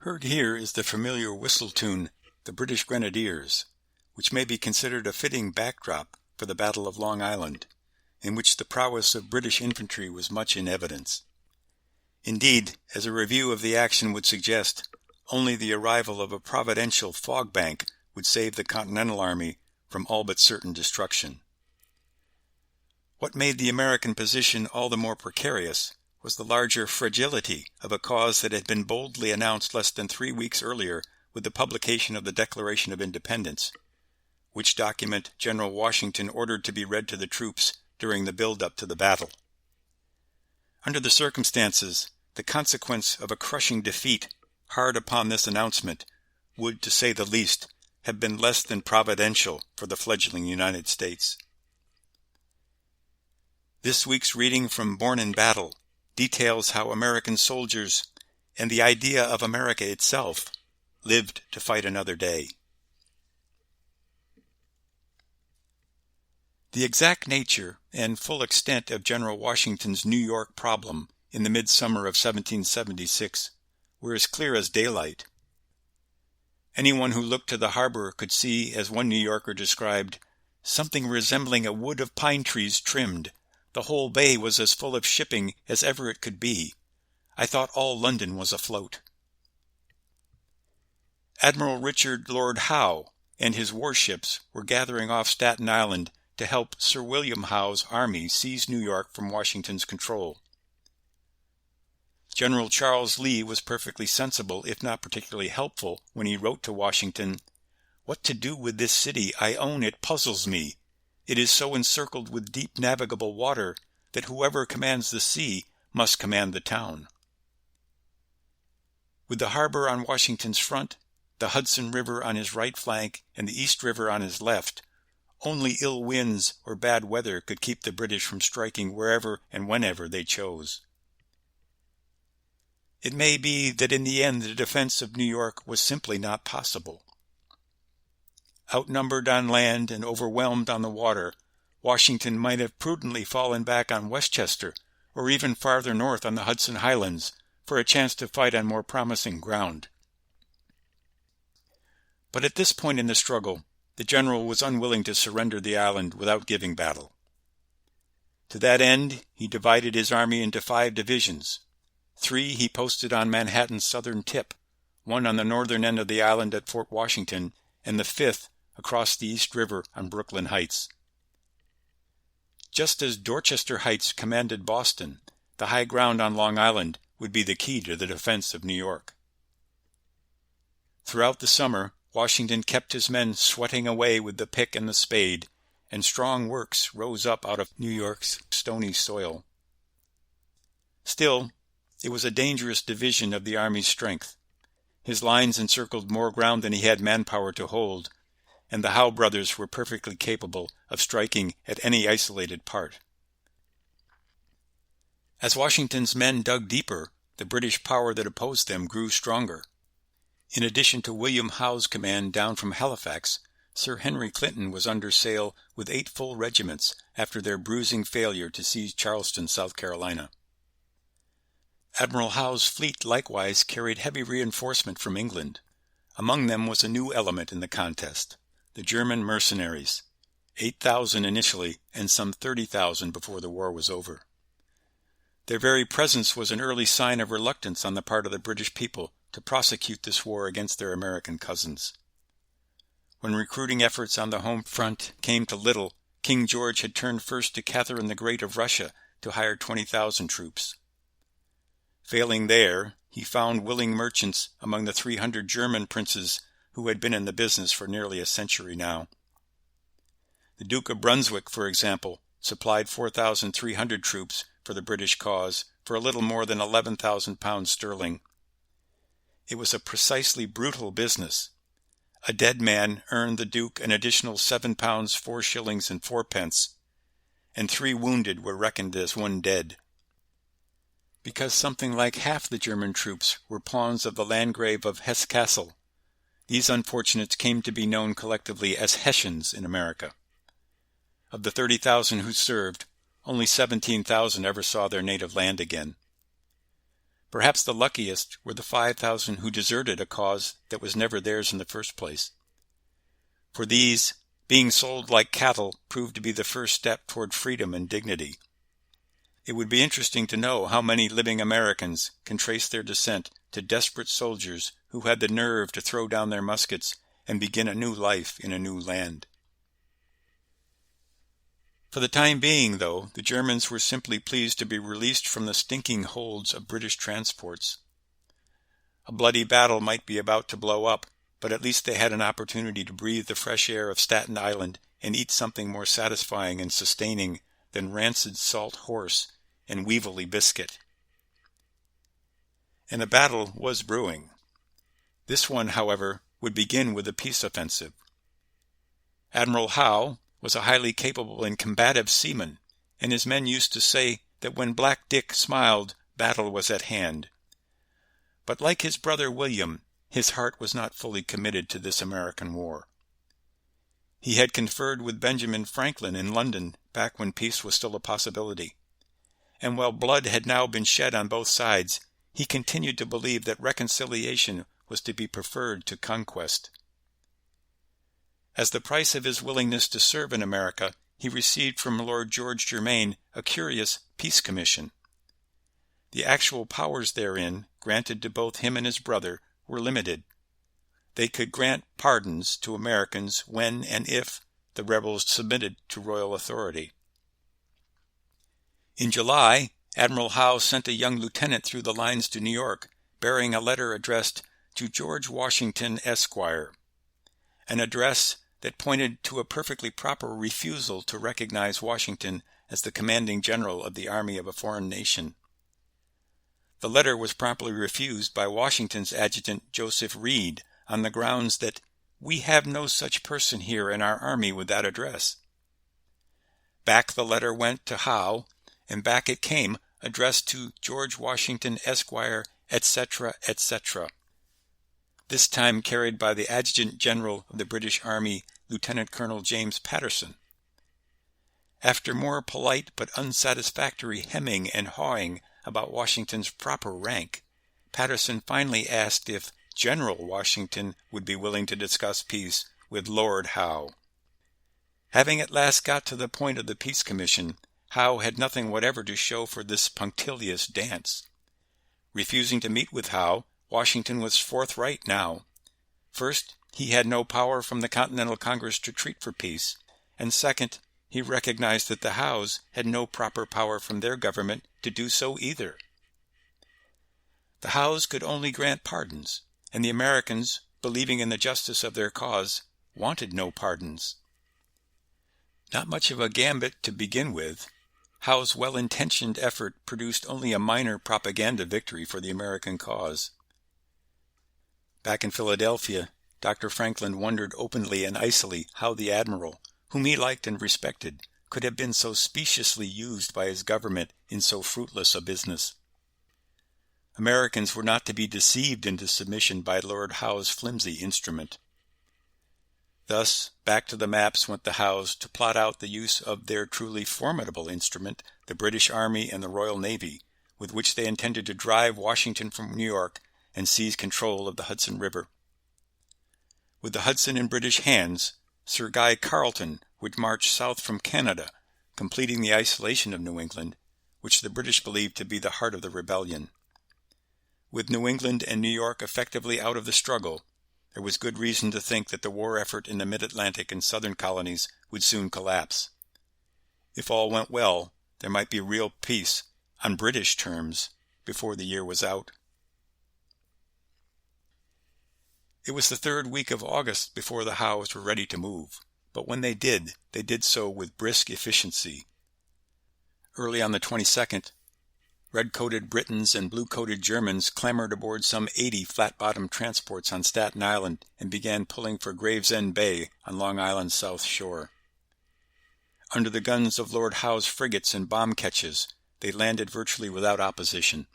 Heard here is the familiar whistle tune, The British Grenadiers, which may be considered a fitting backdrop for the Battle of Long Island, in which the prowess of British infantry was much in evidence. Indeed, as a review of the action would suggest, only the arrival of a providential fog bank would save the Continental Army from all but certain destruction. What made the American position all the more precarious was the larger fragility of a cause that had been boldly announced less than 3 weeks earlier with the publication of the Declaration of Independence, which document General Washington ordered to be read to the troops during the build-up to the battle. Under the circumstances, the consequence of a crushing defeat hard upon this announcement would, to say the least, have been less than providential for the fledgling United States. This week's reading from Born in Battle details how American soldiers, and the idea of America itself, lived to fight another day. The exact nature and full extent of General Washington's New York problem in the midsummer of 1776 were as clear as daylight. Anyone who looked to the harbor could see, as one New Yorker described, something resembling a wood of pine trees trimmed. The whole bay was as full of shipping as ever it could be. I thought all London was afloat. Admiral Richard Lord Howe and his warships were gathering off Staten Island to help Sir William Howe's army seize New York from Washington's control. General Charles Lee was perfectly sensible, if not particularly helpful, when he wrote to Washington, "What to do with this city, I own it puzzles me. It is so encircled with deep navigable water that whoever commands the sea must command the town." With the harbor on Washington's front, the Hudson River on his right flank, and the East River on his left, only ill winds or bad weather could keep the British from striking wherever and whenever they chose. It may be that in the end the defense of New York was simply not possible. Outnumbered on land and overwhelmed on the water, Washington might have prudently fallen back on Westchester, or even farther north on the Hudson Highlands, for a chance to fight on more promising ground. But at this point in the struggle, the general was unwilling to surrender the island without giving battle. To that end, he divided his army into 5 divisions. 3 he posted on Manhattan's southern tip, 1 on the northern end of the island at Fort Washington, and the 5th across the East River on Brooklyn Heights. Just as Dorchester Heights commanded Boston, the high ground on Long Island would be the key to the defense of New York. Throughout the summer, Washington kept his men sweating away with the pick and the spade, and strong works rose up out of New York's stony soil. Still, it was a dangerous division of the army's strength. His lines encircled more ground than he had manpower to hold, and the Howe brothers were perfectly capable of striking at any isolated part. As Washington's men dug deeper, the British power that opposed them grew stronger. In addition to William Howe's command down from Halifax, Sir Henry Clinton was under sail with 8 full regiments after their bruising failure to seize Charleston, South Carolina. Admiral Howe's fleet likewise carried heavy reinforcement from England. Among them was a new element in the contest, the German mercenaries, 8,000 initially and some 30,000 before the war was over. Their very presence was an early sign of reluctance on the part of the British people to prosecute this war against their American cousins. When recruiting efforts on the home front came to little, King George had turned first to Catherine the Great of Russia to hire 20,000 troops. Failing there, he found willing merchants among the 300 German princes who had been in the business for nearly a century now. The Duke of Brunswick, for example, supplied 4,300 troops for the British cause for a little more than 11,000 pounds sterling. It was a precisely brutal business. A dead man earned the Duke an additional 7 pounds 4 shillings and 4 pence, and 3 wounded were reckoned as 1 dead. Because something like half the German troops were pawns of the Landgrave of Hesse-Kassel, these unfortunates came to be known collectively as Hessians in America. Of the 30,000 who served, only 17,000 ever saw their native land again. Perhaps the luckiest were the 5,000 who deserted a cause that was never theirs in the first place. For these, being sold like cattle proved to be the first step toward freedom and dignity. It would be interesting to know how many living Americans can trace their descent to desperate soldiers who had the nerve to throw down their muskets and begin a new life in a new land. For the time being, though, the Germans were simply pleased to be released from the stinking holds of British transports. A bloody battle might be about to blow up, but at least they had an opportunity to breathe the fresh air of Staten Island and eat something more satisfying and sustaining than rancid salt horse and weevily biscuit. And a battle was brewing. This one, however, would begin with a peace offensive. Admiral Howe was a highly capable and combative seaman, and his men used to say that when Black Dick smiled, battle was at hand. But like his brother William, his heart was not fully committed to this American war. He had conferred with Benjamin Franklin in London back when peace was still a possibility, and while blood had now been shed on both sides, he continued to believe that reconciliation was to be preferred to conquest. As the price of his willingness to serve in America, he received from Lord George Germain a curious peace commission. The actual powers therein, granted to both him and his brother, were limited. They could grant pardons to Americans when and if the rebels submitted to royal authority. In July, Admiral Howe sent a young lieutenant through the lines to New York, bearing a letter addressed to George Washington, Esquire, an address that pointed to a perfectly proper refusal to recognize Washington as the commanding general of the army of a foreign nation. The letter was promptly refused by Washington's adjutant Joseph Reed on the grounds that "we have no such person here in our army with that address." Back the letter went to Howe, and back it came, addressed to George Washington, Esquire, etc., etc., this time carried by the Adjutant General of the British Army, Lieutenant Colonel James Patterson. After more polite but unsatisfactory hemming and hawing about Washington's proper rank, Patterson finally asked if General Washington would be willing to discuss peace with Lord Howe. Having at last got to the point of the peace commission, Howe had nothing whatever to show for this punctilious dance. Refusing to meet with Howe, Washington was forthright now. First, he had no power from the Continental Congress to treat for peace, and second, he recognized that the Howes had no proper power from their government to do so either. The Howes could only grant pardons, and the Americans, believing in the justice of their cause, wanted no pardons. Not much of a gambit to begin with, Howe's well-intentioned effort produced only a minor propaganda victory for the American cause. Back in Philadelphia, Dr. Franklin wondered openly and icily how the admiral, whom he liked and respected, could have been so speciously used by his government in so fruitless a business. Americans were not to be deceived into submission by Lord Howe's flimsy instrument. Thus, back to the maps went the Howes to plot out the use of their truly formidable instrument, the British Army and the Royal Navy, with which they intended to drive Washington from New York and seize control of the Hudson River. With the Hudson in British hands, Sir Guy Carleton would march south from Canada, completing the isolation of New England, which the British believed to be the heart of the rebellion. With New England and New York effectively out of the struggle, there was good reason to think that the war effort in the mid-Atlantic and southern colonies would soon collapse. If all went well, there might be real peace, on British terms, before the year was out. It was the third week of August before the Howes were ready to move, but when they did so with brisk efficiency. Early on the 22nd, red-coated Britons and blue-coated Germans clambered aboard some 80 flat-bottomed transports on Staten Island and began pulling for Gravesend Bay on Long Island's south shore. Under the guns of Lord Howe's frigates and bomb ketches, they landed virtually without opposition.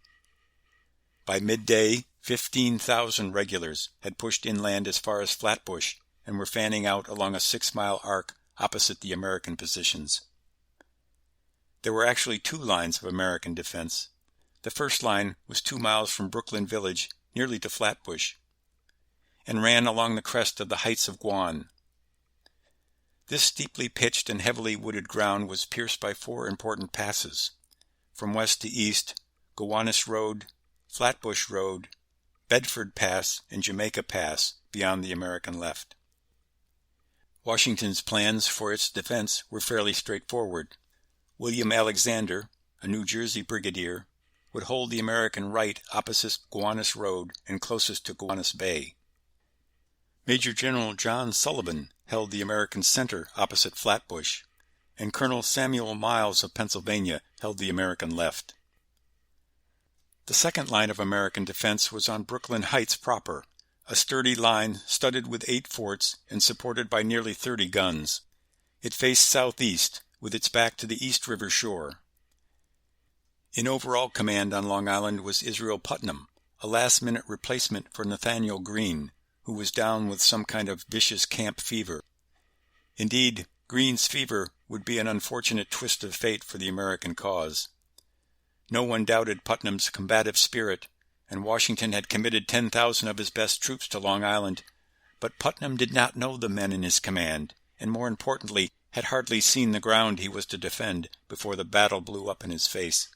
By midday, 15,000 regulars had pushed inland as far as Flatbush and were fanning out along a 6-mile arc opposite the American positions. There were actually two lines of American defense. The first line was 2 miles from Brooklyn Village, nearly to Flatbush, and ran along the crest of the heights of Guan. This steeply pitched and heavily wooded ground was pierced by 4 important passes. From west to east, Gowanus Road, Flatbush Road, Bedford Pass, and Jamaica Pass beyond the American left. Washington's plans for its defense were fairly straightforward. William Alexander, a New Jersey brigadier, would hold the American right opposite Gowanus Road and closest to Gowanus Bay. Major General John Sullivan held the American center opposite Flatbush, and Colonel Samuel Miles of Pennsylvania held the American left. The second line of American defense was on Brooklyn Heights proper, a sturdy line studded with 8 forts and supported by nearly 30 guns. It faced southeast, with its back to the East River shore. In overall command on Long Island was Israel Putnam, a last-minute replacement for Nathaniel Greene, who was down with some kind of vicious camp fever. Indeed, Greene's fever would be an unfortunate twist of fate for the American cause. No one doubted Putnam's combative spirit, and Washington had committed 10,000 of his best troops to Long Island, but Putnam did not know the men in his command, and more importantly, had hardly seen the ground he was to defend before the battle blew up in his face.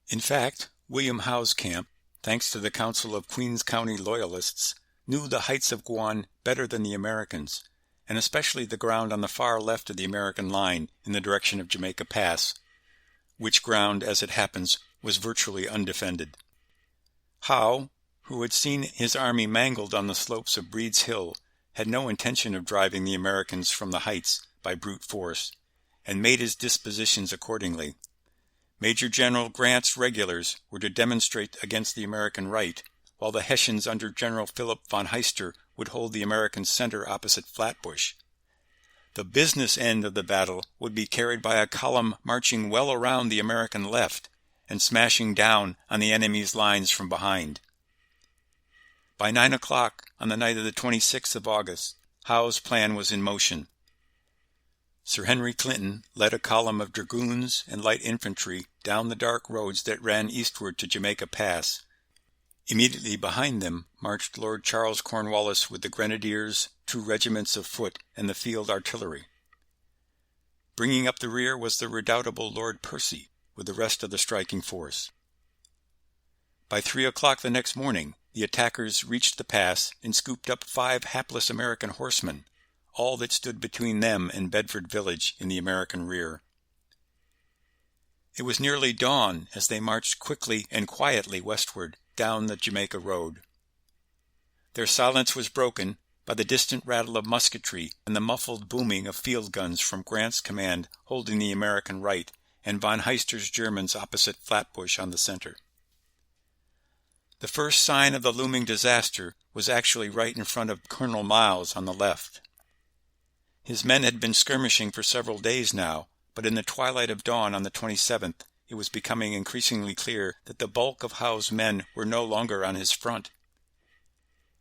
In fact, William Howe's camp, thanks to the counsel of Queens County Loyalists, knew the heights of Guan better than the Americans, and especially the ground on the far left of the American line in the direction of Jamaica Pass, which ground, as it happens, was virtually undefended. Howe, who had seen his army mangled on the slopes of Breed's Hill, had no intention of driving the Americans from the heights by brute force, and made his dispositions accordingly. Major General Grant's regulars were to demonstrate against the American right, while the Hessians under General Philip von Heister would hold the American center opposite Flatbush. The business end of the battle would be carried by a column marching well around the American left and smashing down on the enemy's lines from behind. By 9 o'clock on the night of the 26th of August, Howe's plan was in motion. Sir Henry Clinton led a column of dragoons and light infantry down the dark roads that ran eastward to Jamaica Pass. Immediately behind them marched Lord Charles Cornwallis with the Grenadiers, 2 regiments of foot, and the field artillery. Bringing up the rear was the redoubtable Lord Percy, with the rest of the striking force. By 3 o'clock the next morning, the attackers reached the pass and scooped up 5 hapless American horsemen, all that stood between them and Bedford Village in the American rear. It was nearly dawn as they marched quickly and quietly westward down the Jamaica Road. Their silence was broken by the distant rattle of musketry and the muffled booming of field guns from Grant's command holding the American right and von Heister's Germans opposite Flatbush on the center. The first sign of the looming disaster was actually right in front of Colonel Miles on the left. His men had been skirmishing for several days now, but in the twilight of dawn on the 27th, it was becoming increasingly clear that the bulk of Howe's men were no longer on his front.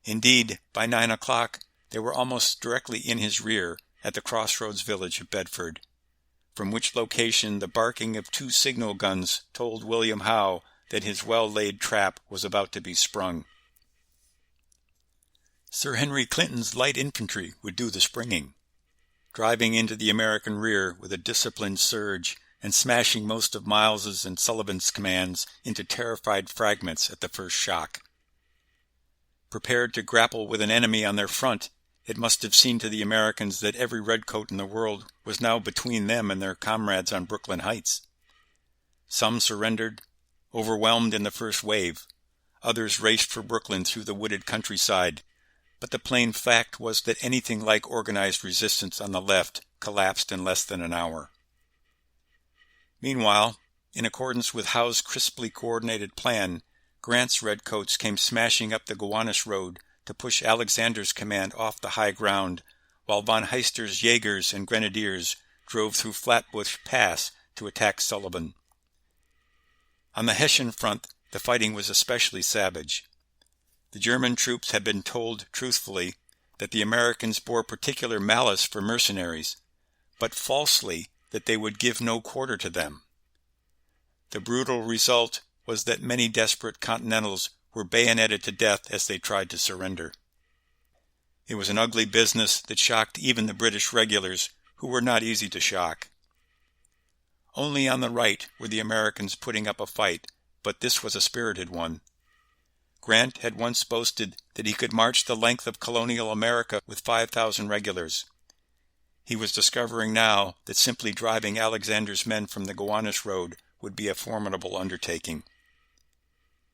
Indeed, by 9 o'clock, they were almost directly in his rear at the crossroads village of Bedford, from which location the barking of 2 signal guns told William Howe that his well-laid trap was about to be sprung. Sir Henry Clinton's light infantry would do the springing, driving into the American rear with a disciplined surge and smashing most of Miles's and Sullivan's commands into terrified fragments at the first shock. Prepared to grapple with an enemy on their front, it must have seemed to the Americans that every redcoat in the world was now between them and their comrades on Brooklyn Heights. Some surrendered, overwhelmed in the first wave. Others raced for Brooklyn through the wooded countryside, but the plain fact was that anything like organized resistance on the left collapsed in less than an hour. Meanwhile, in accordance with Howe's crisply coordinated plan, Grant's redcoats came smashing up the Gowanus Road to push Alexander's command off the high ground, while von Heister's Jaegers and Grenadiers drove through Flatbush Pass to attack Sullivan. On the Hessian front, the fighting was especially savage. The German troops had been told truthfully that the Americans bore particular malice for mercenaries, but falsely that they would give no quarter to them. The brutal result was that many desperate Continentals were bayoneted to death as they tried to surrender. It was an ugly business that shocked even the British regulars, who were not easy to shock. Only on the right were the Americans putting up a fight, but this was a spirited one. Grant had once boasted that he could march the length of colonial America with 5,000 regulars. He was discovering now that simply driving Alexander's men from the Gowanus road would be a formidable undertaking.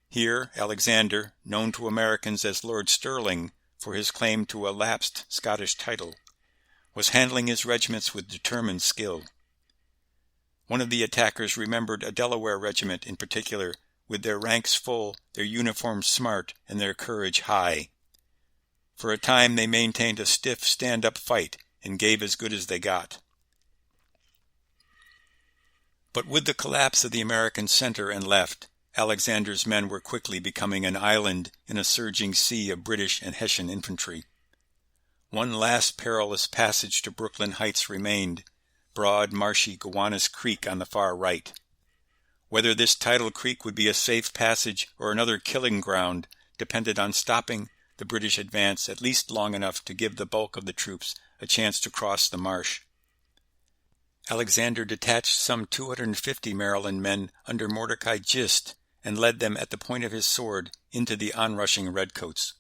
Here Alexander, known to Americans as Lord Stirling for his claim to a lapsed Scottish title, was handling his regiments with determined skill. One of the attackers remembered a Delaware regiment in particular, with their ranks full, their uniforms smart, and their courage high. For a time they maintained a stiff stand-up fight and gave as good as they got. But with the collapse of the American center and left, Alexander's men were quickly becoming an island in a surging sea of British and Hessian infantry. One last perilous passage to Brooklyn Heights remained, broad, marshy Gowanus Creek on the far right. Whether this tidal creek would be a safe passage or another killing ground depended on stopping the British advance at least long enough to give the bulk of the troops a chance to cross the marsh. Alexander detached some 250 Maryland men under Mordecai Gist and led them at the point of his sword into the onrushing redcoats.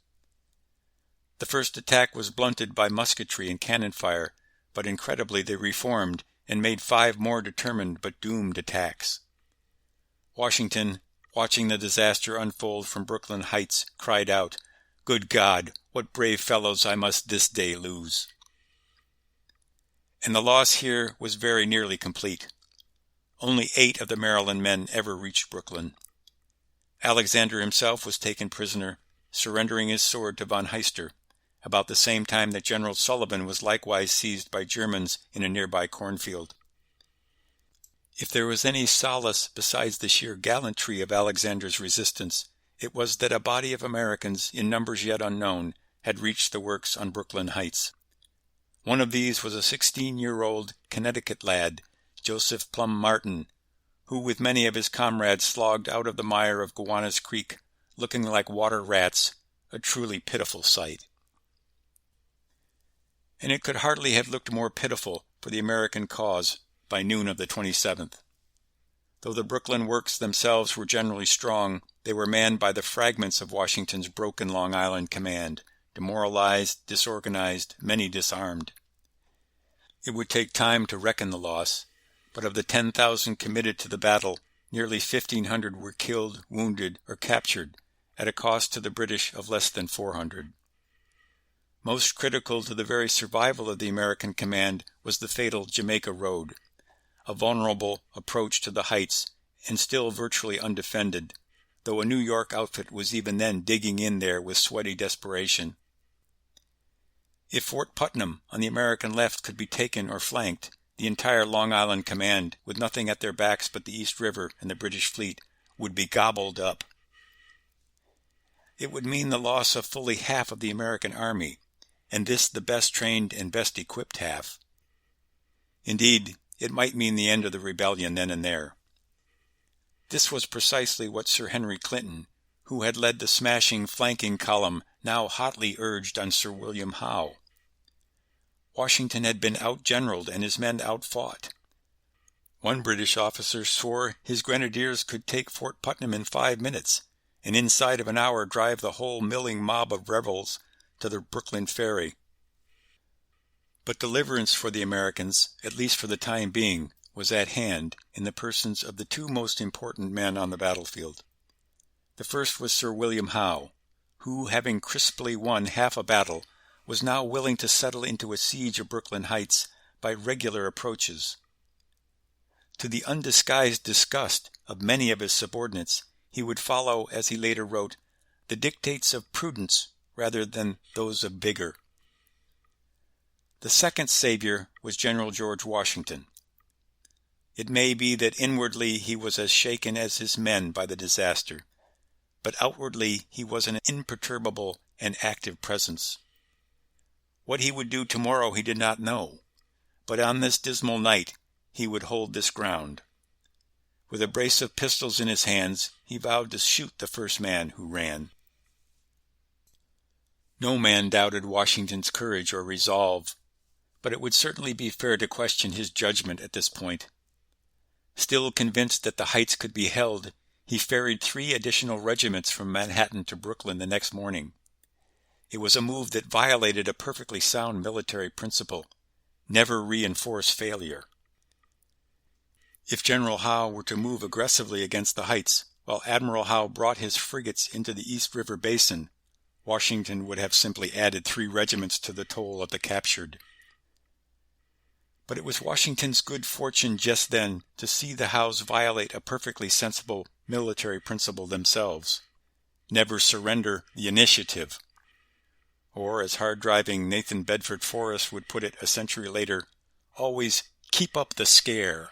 The first attack was blunted by musketry and cannon fire, but incredibly they reformed and made 5 more determined but doomed attacks. Washington, watching the disaster unfold from Brooklyn Heights, cried out, "Good God, what brave fellows I must this day lose!" And the loss here was very nearly complete. Only 8 of the Maryland men ever reached Brooklyn. Alexander himself was taken prisoner, surrendering his sword to von Heister, about the same time that General Sullivan was likewise seized by Germans in a nearby cornfield. If there was any solace besides the sheer gallantry of Alexander's resistance, it was that a body of Americans, in numbers yet unknown, had reached the works on Brooklyn Heights. One of these was a 16-year-old Connecticut lad, Joseph Plum Martin, who with many of his comrades slogged out of the mire of Gowanus Creek, looking like water rats, a truly pitiful sight. And it could hardly have looked more pitiful for the American cause by noon of the 27th. Though the Brooklyn works themselves were generally strong, they were manned by the fragments of Washington's broken Long Island command, demoralized, disorganized, many disarmed. It would take time to reckon the loss, but of the 10,000 committed to the battle, nearly 1,500 were killed, wounded, or captured, at a cost to the British of less than 400. Most critical to the very survival of the American command was the fatal Jamaica road, a vulnerable approach to the heights and still virtually undefended, though a New York outfit was even then digging in there with sweaty desperation. If Fort Putnam on the American left could be taken or flanked, the entire Long Island command, with nothing at their backs but the East River and the British fleet, would be gobbled up. It would mean the loss of fully half of the American army, and this the best trained and best equipped half. Indeed, it might mean the end of the rebellion then and there. This was precisely what Sir Henry Clinton, who had led the smashing flanking column, now hotly urged on Sir William Howe. Washington had been out-generaled and his men outfought. One British officer swore his Grenadiers could take Fort Putnam in 5 minutes, and inside of an hour drive the whole milling mob of rebels to the Brooklyn ferry. But deliverance for the Americans, at least for the time being, was at hand in the persons of the 2 most important men on the battlefield. The first was Sir William Howe, who, having crisply won half a battle, was now willing to settle into a siege of Brooklyn Heights by regular approaches. To the undisguised disgust of many of his subordinates, he would follow, as he later wrote, the dictates of prudence rather than those of vigor. The second savior was General George Washington. It may be that inwardly he was as shaken as his men by the disaster, but outwardly he was an imperturbable and active presence. What he would do tomorrow he did not know, but on this dismal night he would hold this ground. With a brace of pistols in his hands, he vowed to shoot the first man who ran. No man doubted Washington's courage or resolve, but it would certainly be fair to question his judgment at this point. Still convinced that the heights could be held, he ferried 3 additional regiments from Manhattan to Brooklyn the next morning. It was a move that violated a perfectly sound military principle: never reinforce failure. If General Howe were to move aggressively against the heights, while Admiral Howe brought his frigates into the East River Basin, Washington would have simply added 3 regiments to the toll of the captured. But it was Washington's good fortune just then to see the Howes violate a perfectly sensible military principle themselves: never surrender the initiative. Or, as hard-driving Nathan Bedford Forrest would put it a century later, always keep up the scare.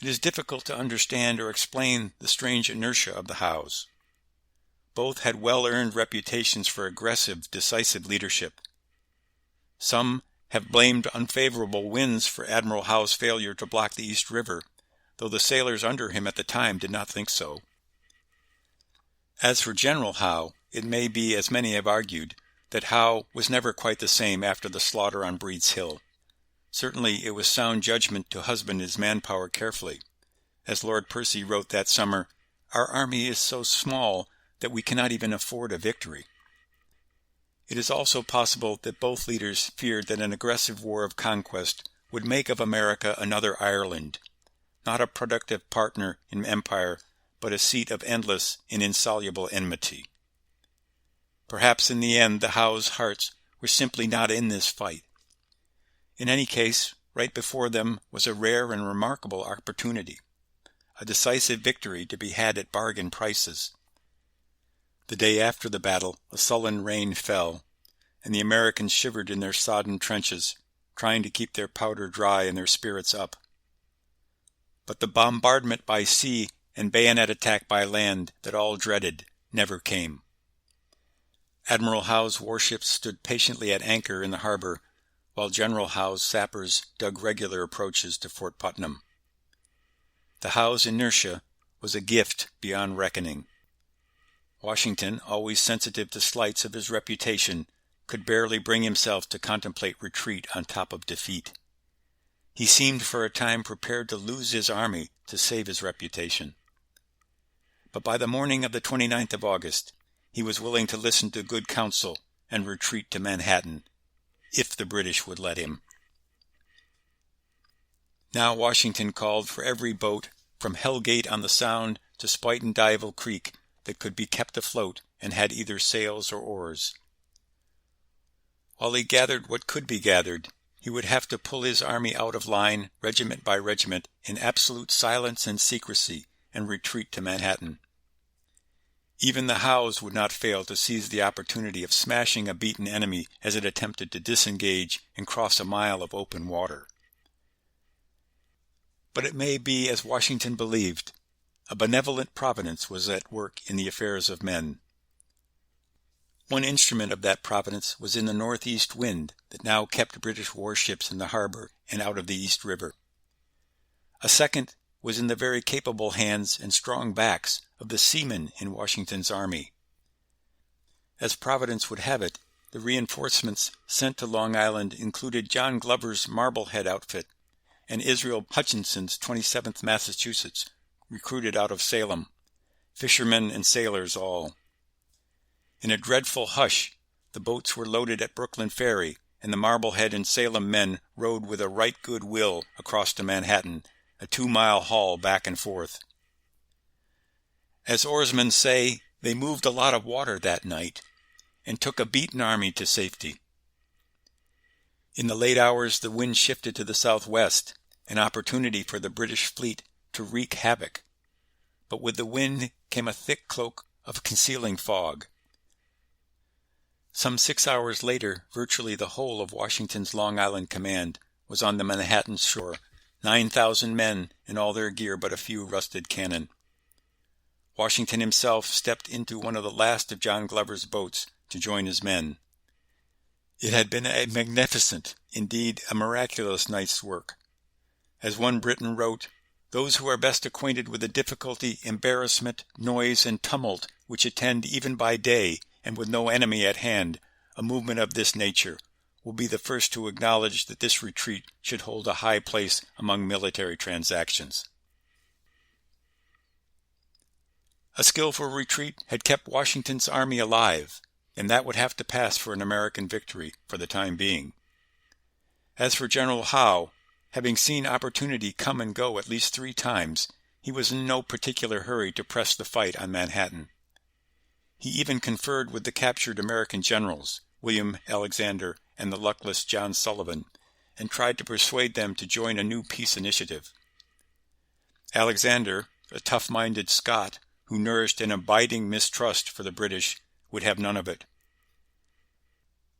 It is difficult to understand or explain the strange inertia of the Howes. Both had well-earned reputations for aggressive, decisive leadership. Some have blamed unfavorable winds for Admiral Howe's failure to block the East River, though the sailors under him at the time did not think so. As for General Howe, it may be, as many have argued, that Howe was never quite the same after the slaughter on Breed's Hill. Certainly it was sound judgment to husband his manpower carefully. As Lord Percy wrote that summer, "Our army is so small that we cannot even afford a victory." It is also possible that both leaders feared that an aggressive war of conquest would make of America another Ireland, not a productive partner in empire, but a seat of endless and insoluble enmity. Perhaps in the end the Howes' hearts were simply not in this fight. In any case, right before them was a rare and remarkable opportunity, a decisive victory to be had at bargain prices. The day after the battle, a sullen rain fell, and the Americans shivered in their sodden trenches, trying to keep their powder dry and their spirits up. But the bombardment by sea and bayonet attack by land that all dreaded never came. Admiral Howe's warships stood patiently at anchor in the harbor, while General Howe's sappers dug regular approaches to Fort Putnam. The Howes' inertia was a gift beyond reckoning. Washington, always sensitive to slights of his reputation, could barely bring himself to contemplate retreat on top of defeat. He seemed for a time prepared to lose his army to save his reputation. But by the morning of the 29th of August, he was willing to listen to good counsel and retreat to Manhattan, if the British would let him. Now Washington called for every boat, from Hell Gate on the Sound to Spuyten Duyvil Creek, that could be kept afloat and had either sails or oars. While he gathered what could be gathered, he would have to pull his army out of line, regiment by regiment, in absolute silence and secrecy, and retreat to Manhattan. Even the Howes would not fail to seize the opportunity of smashing a beaten enemy as it attempted to disengage and cross a mile of open water. But it may be as Washington believed. A benevolent providence was at work in the affairs of men. One instrument of that providence was in the northeast wind that now kept British warships in the harbor and out of the East River. A second was in the very capable hands and strong backs of the seamen in Washington's army. As Providence would have it, the reinforcements sent to Long Island included John Glover's Marblehead outfit and Israel Hutchinson's 27th Massachusetts, recruited out of Salem, fishermen and sailors all. In a dreadful hush, the boats were loaded at Brooklyn Ferry, and the Marblehead and Salem men rowed with a right good will across to Manhattan, a 2-mile haul back and forth. As oarsmen say, they moved a lot of water that night, and took a beaten army to safety. In the late hours the wind shifted to the southwest, an opportunity for the British fleet to wreak havoc. But with the wind came a thick cloak of concealing fog. Some 6 hours later, virtually the whole of Washington's Long Island command was on the Manhattan shore, 9,000 men and all their gear but a few rusted cannon. Washington himself stepped into one of the last of John Glover's boats to join his men. It had been a magnificent, indeed a miraculous night's work. As one Briton wrote, Those who are best acquainted with the difficulty, embarrassment, noise, and tumult which attend even by day, and with no enemy at hand, a movement of this nature, will be the first to acknowledge that this retreat should hold a high place among military transactions. A skillful retreat had kept Washington's army alive, and that would have to pass for an American victory for the time being. As for General Howe, having seen opportunity come and go at least 3 times, he was in no particular hurry to press the fight on Manhattan. He even conferred with the captured American generals, William Alexander and the luckless John Sullivan, and tried to persuade them to join a new peace initiative. Alexander, a tough-minded Scot who nourished an abiding mistrust for the British, would have none of it.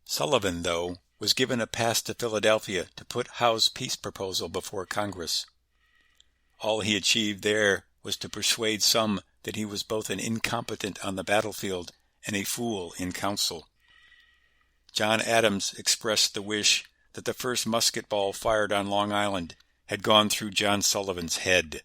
Sullivan, though, was given a pass to Philadelphia to put Howe's peace proposal before Congress. All he achieved there was to persuade some that he was both an incompetent on the battlefield and a fool in council. John Adams expressed the wish that the first musket ball fired on Long Island had gone through John Sullivan's head.